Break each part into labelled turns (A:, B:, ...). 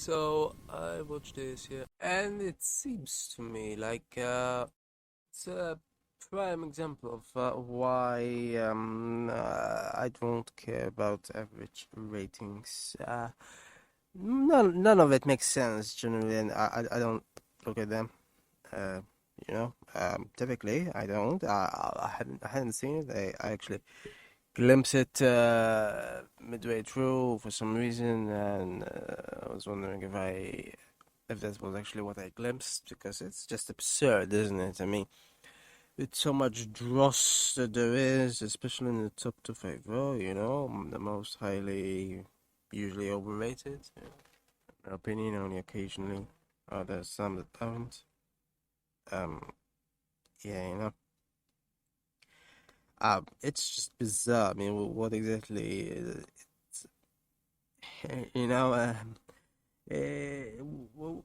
A: So I watched this here, and it seems to me like it's a prime example of why I don't care about average ratings. None of it makes sense generally, and I don't look at them. Uh, typically I don't. I hadn't seen it. I actually glimpsed it midway through for some reason, and I was wondering if that was actually what I glimpsed, because it's just absurd, isn't it? I mean, with so much dross that there is, especially in the top 250, the most highly usually overrated. In my opinion, only occasionally are there some that aren't. Um, yeah, it's just bizarre. I mean, what exactly is it? Eh, well,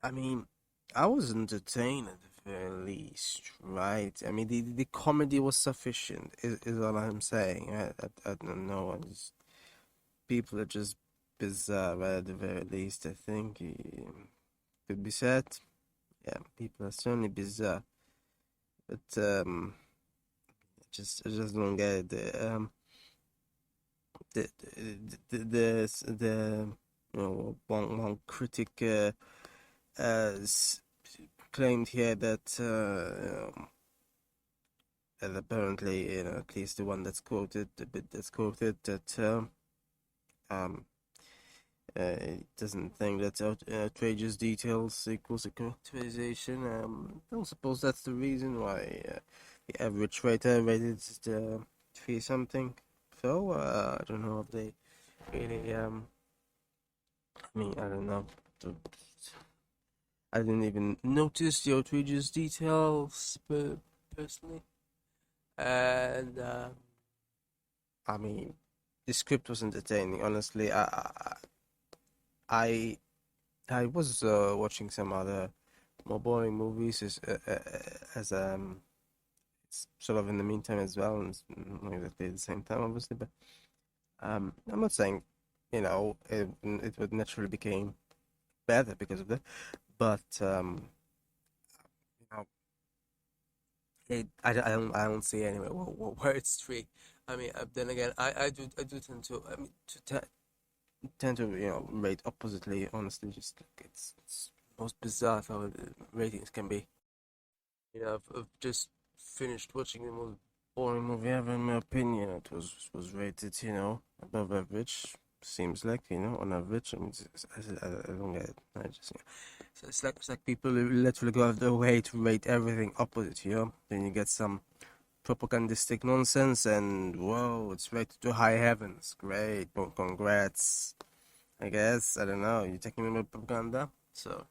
A: I mean, I was entertained at the very least, right? I mean, the comedy was sufficient, is all I'm saying. I don't know. People are just bizarre, right, at the very least, I think. Could be said. Yeah, people are certainly bizarre. But, I just don't get it. The one critic s claimed here that apparently, at least the one that's quoted, the bit that's quoted, that um, it doesn't think that outrageous details equals a characterization. I don't suppose that's the reason why the average rater rated three something. So I don't know if they really. I mean, I don't know. I didn't even notice the outrageous details personally. And I mean, the script was entertaining. Honestly, I I was watching some other more boring movies as sort of in the meantime as well, and not exactly at the same time, obviously. But I'm not saying it would naturally became better because of that, but you know, I don't see anywhere where it's free. I mean, then again, I do tend to, I mean, tend to rate oppositely. Honestly, just like it's most bizarre how the ratings can be. I've just finished watching the most boring movie ever, in my opinion. It was rated, above average. Seems like, on average. I mean, I don't get it. I just, so it's like people who literally go out of their way to rate everything opposite. Then you get some propagandistic nonsense, and whoa, it's rated to high heavens. Great, well, congrats. I guess I don't know. You're taking me with propaganda, so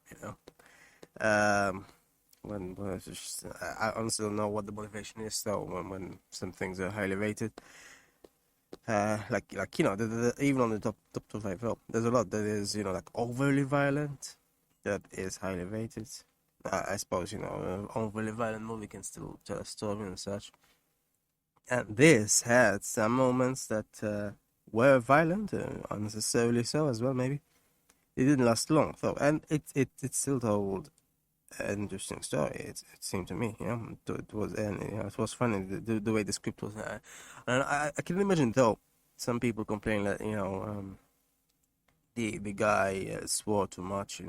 A: um, when it's just, I honestly don't know what the motivation is though when some things are highly rated. Like even on the top 25, well, there's a lot that is like overly violent, that is highly rated. I suppose an overly violent movie can still tell a story and such. And this had some moments that were violent, unnecessarily so as well. Maybe it didn't last long though, and it still told an interesting story. It seemed to me, it was, and it was funny the way the script was. And I can imagine though some people complain that the guy swore too much.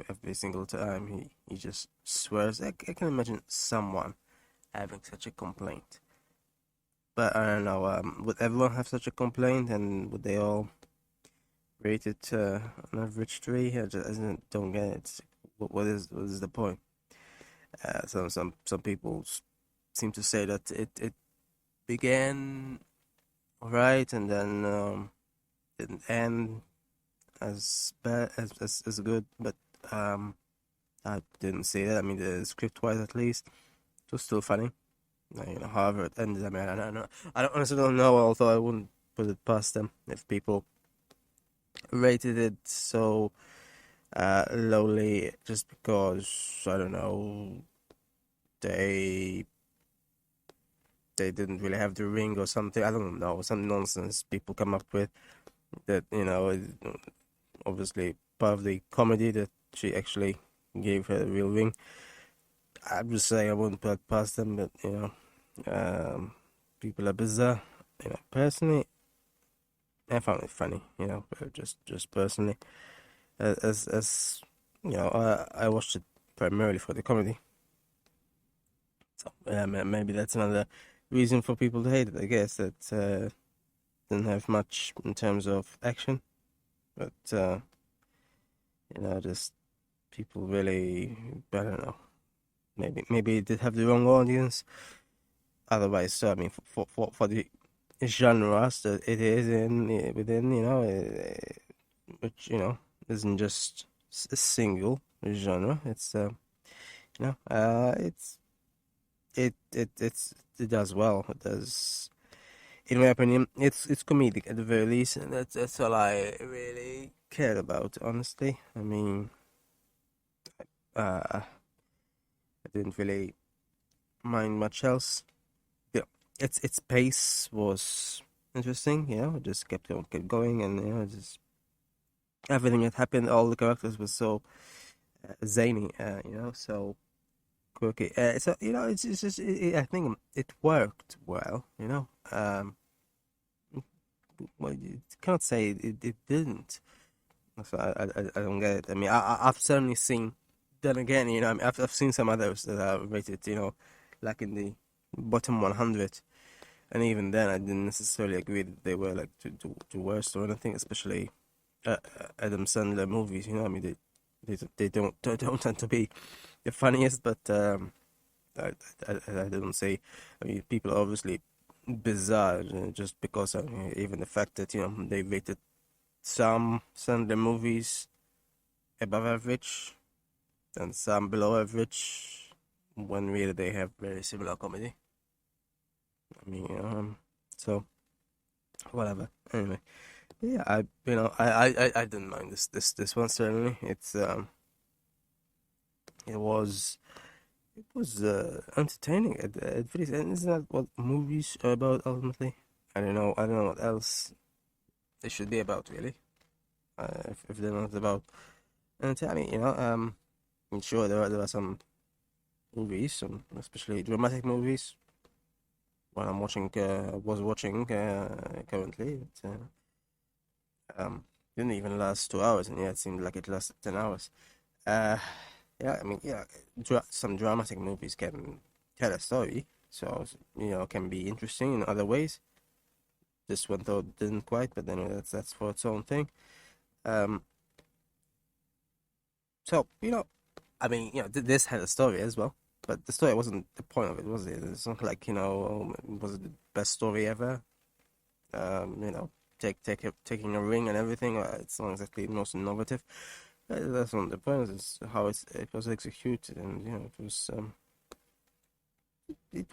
A: Every single time he just swears. I can imagine someone having such a complaint. But I don't know. Would everyone have such a complaint, and would they all rate it an average three? I don't get it. What is the point? Some people seem to say that it began right, and then didn't end as bad as good. But I didn't see that. I mean, the script wise, at least, it was still funny. However it ended, I mean, I don't know. I honestly don't know. Although I wouldn't put it past them if people rated it so lowly just because I don't know they they didn't really have the ring or something. I don't know, some nonsense people come up with that. Obviously part of the comedy that she actually gave her the real ring. I'm just saying I wouldn't put it past them, but people are bizarre. Personally, I found it funny. Just personally, as I watched it primarily for the comedy. So maybe that's another reason for people to hate it. I guess that didn't have much in terms of action, but just people really, I don't know. Maybe it did have the wrong audience. Otherwise, so I mean, for the genres that it is in within, which isn't just a single genre. It's it does well. It does, in my opinion, it's comedic at the very least, and that's all I really cared about. Honestly, I mean, I didn't really mind much else. Yeah, its pace was interesting. It just kept going, and just everything that happened. All the characters were so zany. So quirky. So it's just I think it worked well. Well, you can't say it didn't. So I don't get it. I mean, I've certainly seen. Then again, I mean, I've seen some others that are rated, like in the bottom 100, and even then, I didn't necessarily agree that they were like too worst or anything. Especially Adam Sandler movies. I mean, they don't tend to be the funniest, but I don't say. I mean, people are obviously bizarre just because even the fact that they rated some Sandler movies above average and some below average when really they have very similar comedy. I mean, so whatever. Anyway, yeah, I didn't mind this one certainly. It was entertaining at first, and isn't that what movies are about ultimately? I don't know what else they should be about really. If they're not about entertaining, I'm sure there are some movies, some especially dramatic movies. What I'm watching, was watching currently. Didn't even last 2 hours, and yeah, it seemed like it lasted 10 hours. Uh, yeah, I mean, yeah, some dramatic movies can tell a story, so can be interesting in other ways. This one though didn't quite, but anyway, that's for its own thing. Um, so I mean, this had a story as well, but the story wasn't the point of it, was it? It's not like was it the best story ever? Taking a ring and everything. It's not exactly the most innovative. That's not the point. It's how it was executed, and it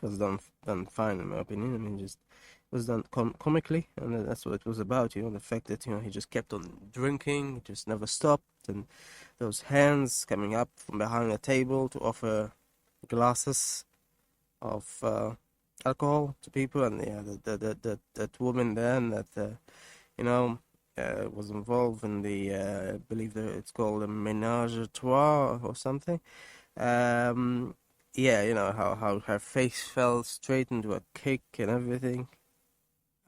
A: was done fine in my opinion. I mean, just it was done comically, and that's what it was about. The fact that he just kept on drinking, he just never stopped, and those hands coming up from behind the table to offer glasses of alcohol to people, and yeah, that woman then that was involved in the I believe that it's called a ménage à trois or something. Um, yeah, how her face fell straight into a cake and everything.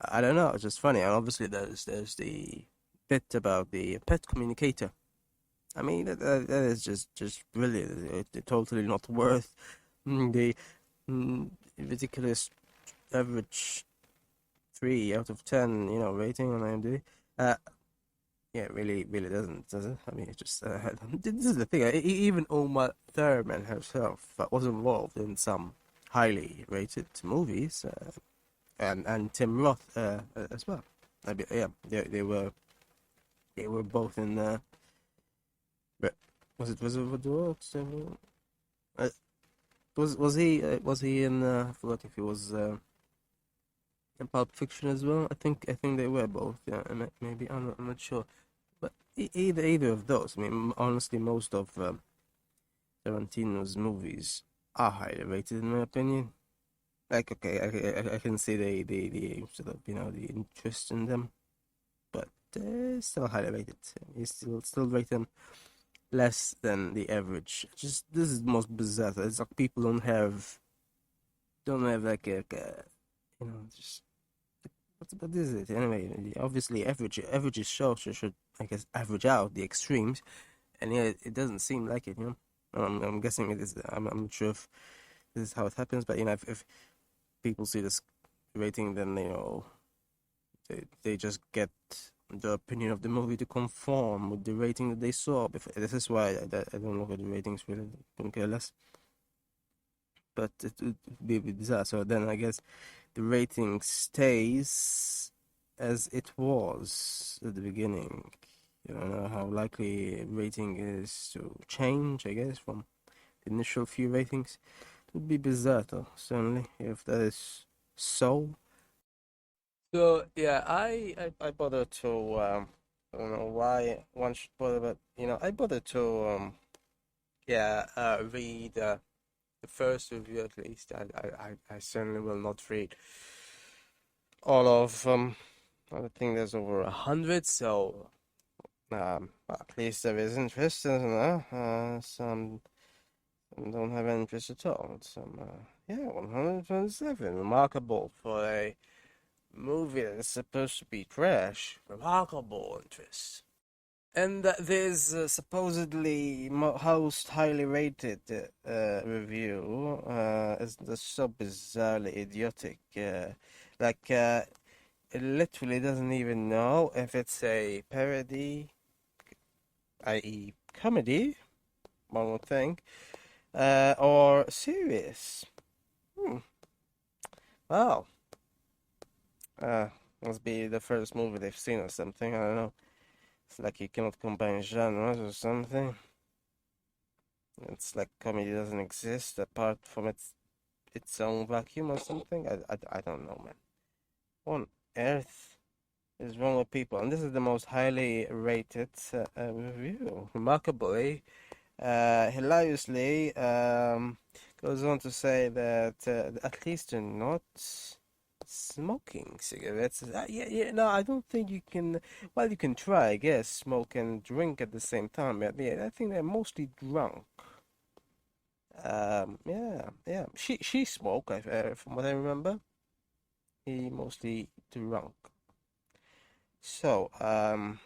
A: I don't know, it's just funny. And obviously, there's the bit about the pet communicator. I mean, that is just brilliant. It's totally not worth the ridiculous average 3 out of 10, rating on IMDb. Yeah, it really doesn't, does it? I mean, it just this is the thing. Even Uma Thurman herself was involved in some highly rated movies, and Tim Roth as well. Yeah, they were both in. But was it with the Roth? Was he in? I forgot if he was in Pulp Fiction as well. I think they were both. Yeah, maybe I'm not sure. But either of those. I mean, honestly, most of Tarantino's movies are highly rated in my opinion. Like, okay, I can see the sort of the interest in them, but still highly rated. You still rate them less than the average. Just this is the most bizarre. It's like people don't have like a just what is it anyway? Obviously, averages should I guess average out the extremes, and yeah, it doesn't seem like it. I'm guessing it is. I'm not sure if this is how it happens, but if people see this rating, then they just get the opinion of the movie to conform with the rating that they saw. This is why I don't look at the ratings, really don't care less. But it would be a bit bizarre. So then I guess the rating stays as it was at the beginning. You don't know how likely rating is to change, I guess, from the initial few ratings. It would be bizarre, though, certainly, if that is so. So yeah, I bothered to I don't know why one should bother, but I bothered to read the first review at least. I certainly will not read all of I think there's over 100, so at least there is interest, some don't have any interest at all. Some 127, remarkable for a movie that's supposed to be trash. Remarkable interest. And there's supposedly most highly rated review is so bizarrely idiotic. It literally doesn't even know if it's a parody, i.e., comedy, one would think, or serious. Wow. Must be the first movie they've seen or something. I don't know. It's like you cannot combine genres or something. It's like comedy doesn't exist apart from its own vacuum or something. I don't know, man. What on earth is wrong with people? And this is the most highly rated review. Remarkably, hilariously, goes on to say that at least they're not smoking cigarettes. No, I don't think you can. Well, you can try, I guess, smoke and drink at the same time. But yeah, I think they're mostly drunk. Yeah. She smoked, from what I remember. He mostly drunk. So, I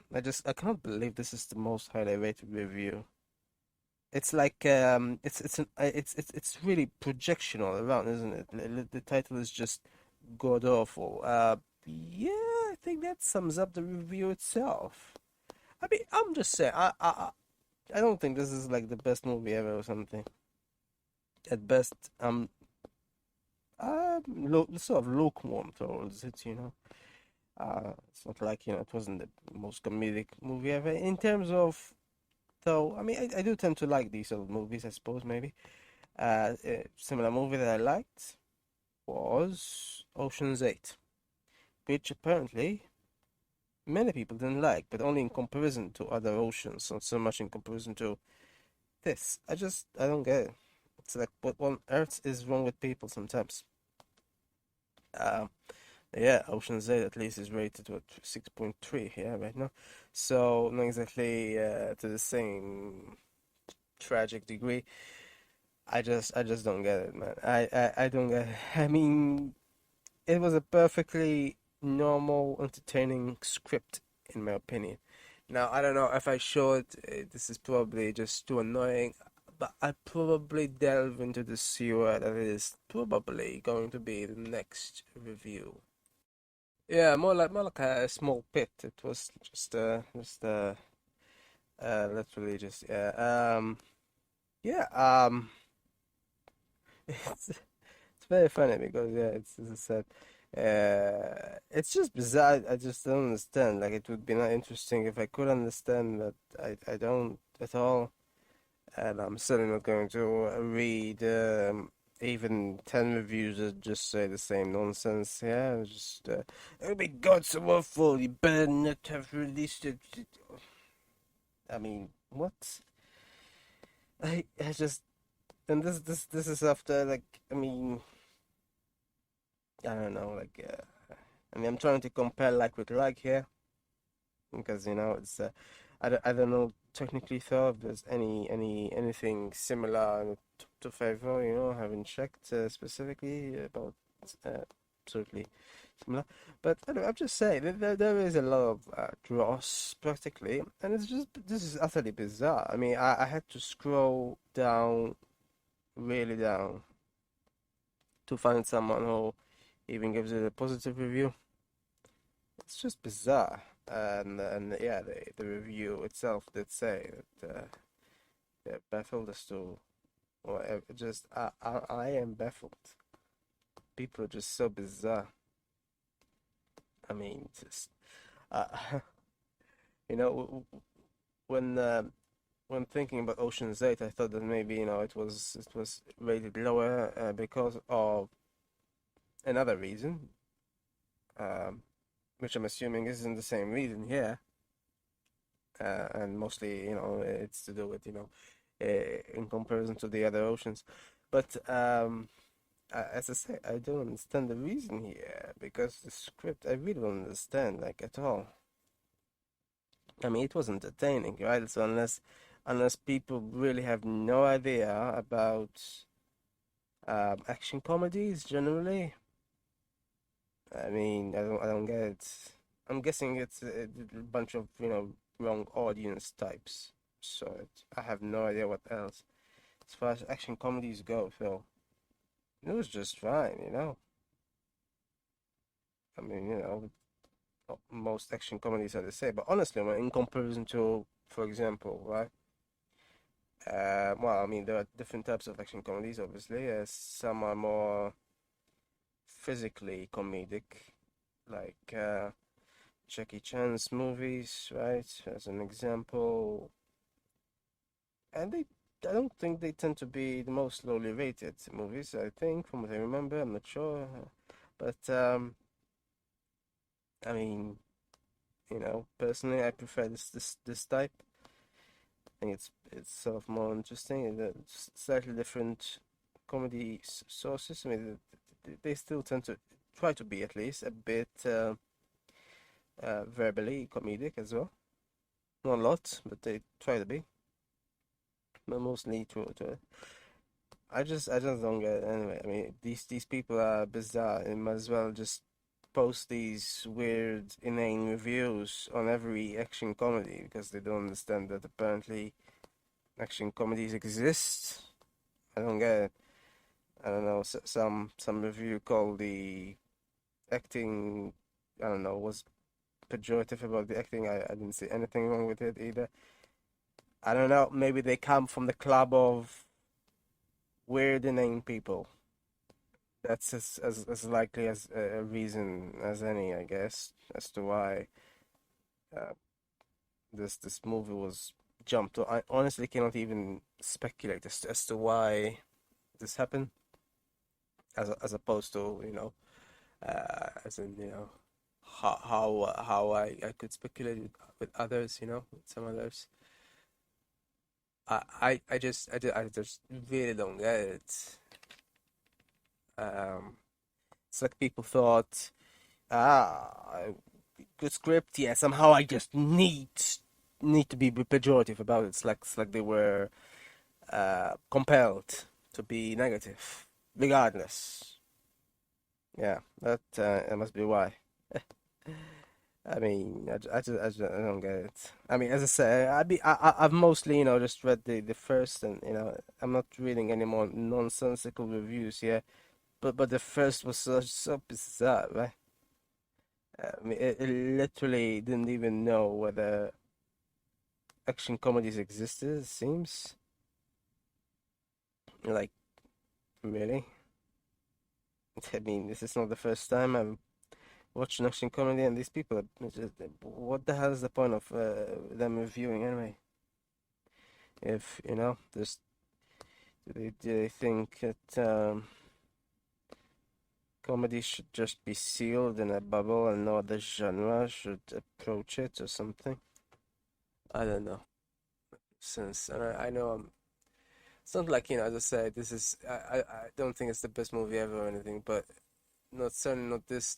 A: can't believe this is the most highly rated review. It's like it's really projectional around, isn't it? The title is just god awful. Yeah, I think that sums up the review itself. I mean, I'm just saying, I don't think this is like the best movie ever or something. At best, sort of lukewarm towards it. It's not like it wasn't the most comedic movie ever. In terms of, though, I mean, I do tend to like these sort of movies, I suppose, maybe. A similar movie that I liked was Ocean's 8, which apparently many people didn't like, but only in comparison to other oceans, not so much in comparison to this. I don't get it. It's like, what on earth is wrong with people sometimes? Um, yeah, Ocean's 8 at least is rated, 6.3 here right now. So, not exactly to the same tragic degree. I just don't get it, man. I don't get it. I mean, it was a perfectly normal, entertaining script, in my opinion. Now, I don't know if I should, this is probably just too annoying, but I'd probably delve into the sewer that is probably going to be the next review. Yeah, more like a small pit. It was literally just yeah. It's very funny because it's as I said, it's just bizarre. I just don't understand. Like it would be not interesting if I could understand, but I don't at all. And I'm certainly not going to read even 10 reviews that just say the same nonsense. Yeah, just oh my God, so awful! You better not have released it. I mean, what? I just and this is after like I mean. I don't know, like, I mean, I'm trying to compare like with like here. because I don't know technically though if there's anything similar to Favor, I haven't checked specifically about absolutely similar, but I'm just saying there is a lot of dross practically, and it's just this is utterly bizarre. I mean, I had to scroll down, really down, to find someone who even gives it a positive review. It's just bizarre. And yeah, the review itself did say that they're baffled as to, or just I am baffled. People are just so bizarre. I mean, just uh, you know, when when thinking about Ocean's 8, I thought that maybe it was rated lower because of another reason, um, which I'm assuming isn't the same reason here, and mostly it's to do with in comparison to the other oceans, but as I say, I don't understand the reason here because the script I really don't understand like at all. I mean, it was entertaining, right? So unless people really have no idea about action comedies generally, I mean, I don't get it. I'm guessing it's a bunch of wrong audience types. So I have no idea what else. As far as action comedies go, Phil, it was just fine. I mean, most action comedies are the same. But honestly, when in comparison to, for example, right? Well, I mean, there are different types of action comedies, obviously. Some are more physically comedic, like Jackie Chan's movies, right? As an example, and I don't think they tend to be the most lowly rated movies. I think, from what I remember, I'm not sure, but I mean, personally, I prefer this type. I think it's sort of more interesting and slightly different comedy sources. I mean, they still tend to try to be at least a bit verbally comedic as well. Not a lot, but they try to be. But mostly to I just don't get it anyway. I mean, these people are bizarre and might as well just post these weird, inane reviews on every action comedy because they don't understand that apparently action comedies exist. I don't get it. I don't know. Some review called the acting. I don't know. Was pejorative about the acting. I didn't see anything wrong with it either. I don't know. Maybe they come from the club of weird inane people. That's as likely as a reason as any, I guess, as to why uh, this movie was jumped. I honestly cannot even speculate as to why this happened, as opposed to as in how I could speculate with others, with some others. I just really don't get it. Um, it's like people thought, ah, good script, yeah. Somehow I just need to be pejorative about it. It's like they were compelled to be negative, regardless. Yeah, that must be why. I mean, I don't get it. I mean, as I say, I've mostly, just read the first, and I'm not reading any more nonsensical reviews here. But the first was so bizarre, right? I mean, it literally didn't even know whether action comedies existed. It seems like really. I mean, this is not the first time I'm watching action comedy, and these people are just, what the hell is the point of them reviewing anyway? If just do they think that comedy should just be sealed in a bubble and no other genre should approach it or something? I don't know. Since and I know it's not like as I said, this is I don't think it's the best movie ever or anything, but not certainly not this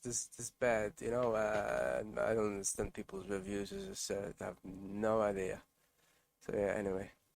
A: bad, you know. I don't understand people's reviews. As I said, I have no idea. So yeah, anyway.